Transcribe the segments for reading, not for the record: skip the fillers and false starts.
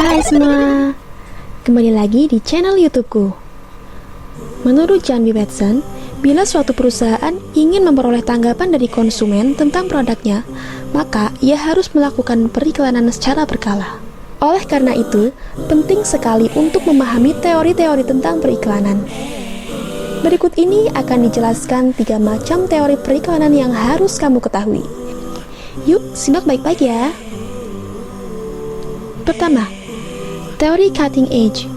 Hai semua, kembali lagi di channel YouTubeku. Menurut John B. Watson, bila suatu perusahaan ingin memperoleh tanggapan dari konsumen tentang produknya, maka ia harus melakukan periklanan secara berkala. Oleh karena itu, penting sekali untuk memahami teori-teori tentang periklanan. Berikut ini akan dijelaskan 3 macam teori periklanan yang harus kamu ketahui. Yuk, simak baik-baik ya. Pertama, teori cutting edge.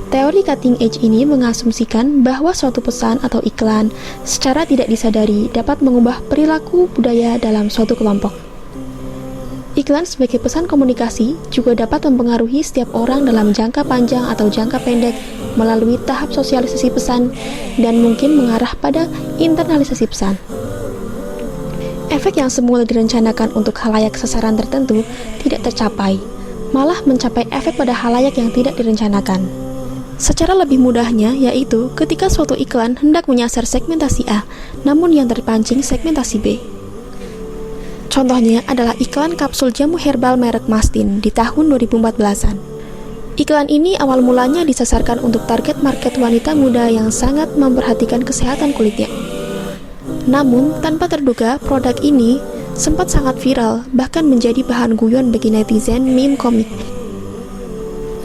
Teori cutting edge ini mengasumsikan bahwa suatu pesan atau iklan secara tidak disadari dapat mengubah perilaku budaya dalam suatu kelompok. Iklan sebagai pesan komunikasi juga dapat mempengaruhi setiap orang dalam jangka panjang atau jangka pendek melalui tahap sosialisasi pesan dan mungkin mengarah pada internalisasi pesan. Efek yang semula direncanakan untuk khalayak sasaran tertentu tidak tercapai, malah mencapai efek pada khalayak yang tidak direncanakan. Secara lebih mudahnya, yaitu ketika suatu iklan hendak menyasar segmentasi A, namun yang terpancing segmentasi B. Contohnya adalah iklan kapsul jamu herbal merek Mastin di tahun 2014-an. Iklan ini awal mulanya disasarkan untuk target market wanita muda yang sangat memperhatikan kesehatan kulitnya. Namun, tanpa terduga, produk ini sempat sangat viral, bahkan menjadi bahan guyon bagi netizen meme komik.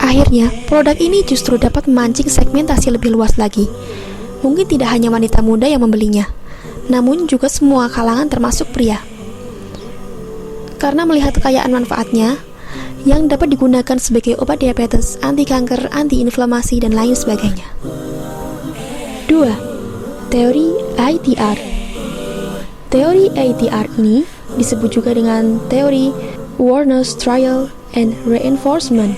Akhirnya, produk ini justru dapat memancing segmentasi lebih luas lagi. Mungkin tidak hanya wanita muda yang membelinya, namun juga semua kalangan termasuk pria. Karena melihat kekayaan manfaatnya, yang dapat digunakan sebagai obat diabetes, anti kanker, anti inflamasi, dan lain sebagainya. 2. Teori ITR. Teori ITR ini disebut juga dengan teori awareness, trial, and reinforcement.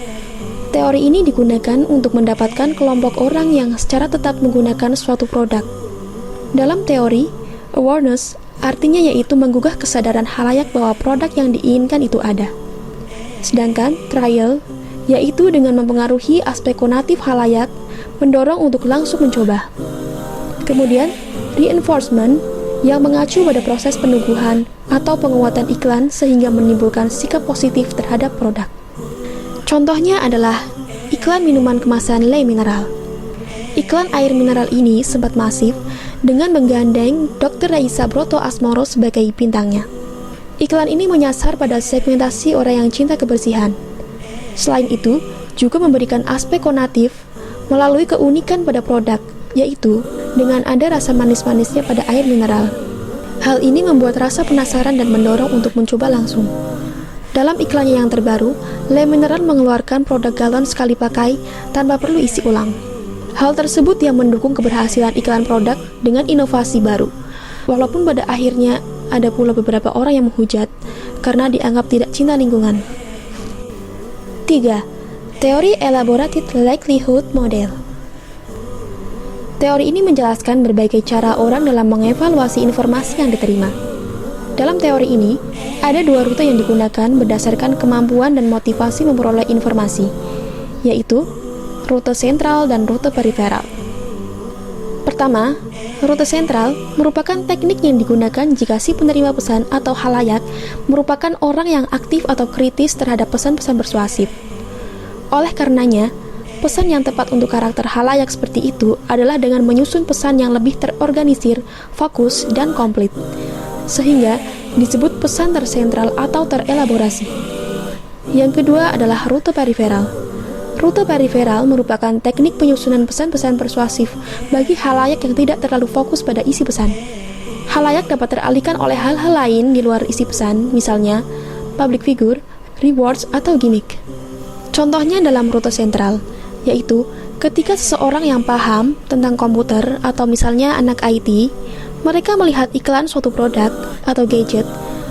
Teori ini digunakan untuk mendapatkan kelompok orang yang secara tetap menggunakan suatu produk. Dalam teori, awareness artinya yaitu menggugah kesadaran khalayak bahwa produk yang diinginkan itu ada. Sedangkan trial yaitu dengan mempengaruhi aspek kognitif khalayak, mendorong untuk langsung mencoba. Kemudian, reinforcement yang mengacu pada proses penubuhan atau penguatan iklan sehingga menimbulkan sikap positif terhadap produk. Contohnya adalah iklan minuman kemasan Le Mineral. Iklan air mineral ini sempat masif dengan menggandeng Dr. Raisa Broto Asmoro sebagai bintangnya. Iklan ini menyasar pada segmentasi orang yang cinta kebersihan. Selain itu, juga memberikan aspek kognitif melalui keunikan pada produk, yaitu dengan ada rasa manis-manisnya pada air mineral. Hal ini membuat rasa penasaran dan mendorong untuk mencoba langsung. Dalam iklannya yang terbaru, Le Mineral mengeluarkan produk galon sekali pakai tanpa perlu isi ulang. Hal tersebut yang mendukung keberhasilan iklan produk dengan inovasi baru. Walaupun pada akhirnya ada pula beberapa orang yang menghujat karena dianggap tidak cinta lingkungan. 3. Teori Elaborated Likelihood Model. Teori ini menjelaskan berbagai cara orang dalam mengevaluasi informasi yang diterima. Dalam teori ini, ada 2 rute yang digunakan berdasarkan kemampuan dan motivasi memperoleh informasi, yaitu rute sentral dan rute periferal. Pertama, rute sentral merupakan teknik yang digunakan jika si penerima pesan atau khalayak merupakan orang yang aktif atau kritis terhadap pesan-pesan persuasif. Oleh karenanya, pesan yang tepat untuk karakter khalayak seperti itu adalah dengan menyusun pesan yang lebih terorganisir, fokus, dan komplit, sehingga disebut pesan tersentral atau terelaborasi. Yang kedua adalah rute periferal. Rute periferal merupakan teknik penyusunan pesan-pesan persuasif bagi khalayak yang tidak terlalu fokus pada isi pesan. Khalayak dapat teralihkan oleh hal-hal lain di luar isi pesan, misalnya public figure, rewards, atau gimmick. Contohnya dalam rute sentral, yaitu ketika seseorang yang paham tentang komputer atau misalnya anak IT, mereka melihat iklan suatu produk atau gadget,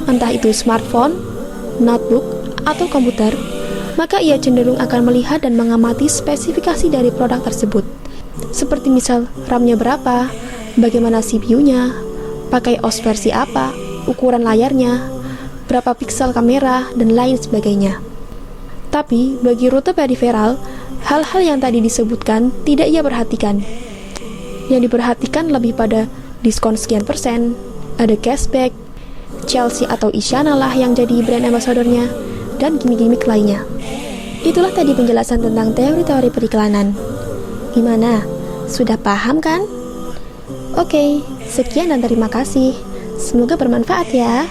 entah itu smartphone, notebook, atau komputer, maka ia cenderung akan melihat dan mengamati spesifikasi dari produk tersebut. Seperti misal RAM-nya berapa, bagaimana CPU-nya, pakai OS versi apa, ukuran layarnya, berapa piksel kamera, dan lain sebagainya. Tapi bagi rute periferal, hal-hal yang tadi disebutkan tidak ia perhatikan. Yang diperhatikan lebih pada diskon sekian persen, ada cashback, Chelsea atau Isyana lah yang jadi brand ambassadornya, dan gimmick-gimmick lainnya. Itulah tadi penjelasan tentang teori-teori periklanan. Gimana? Sudah paham kan? Oke, sekian dan terima kasih. Semoga bermanfaat ya.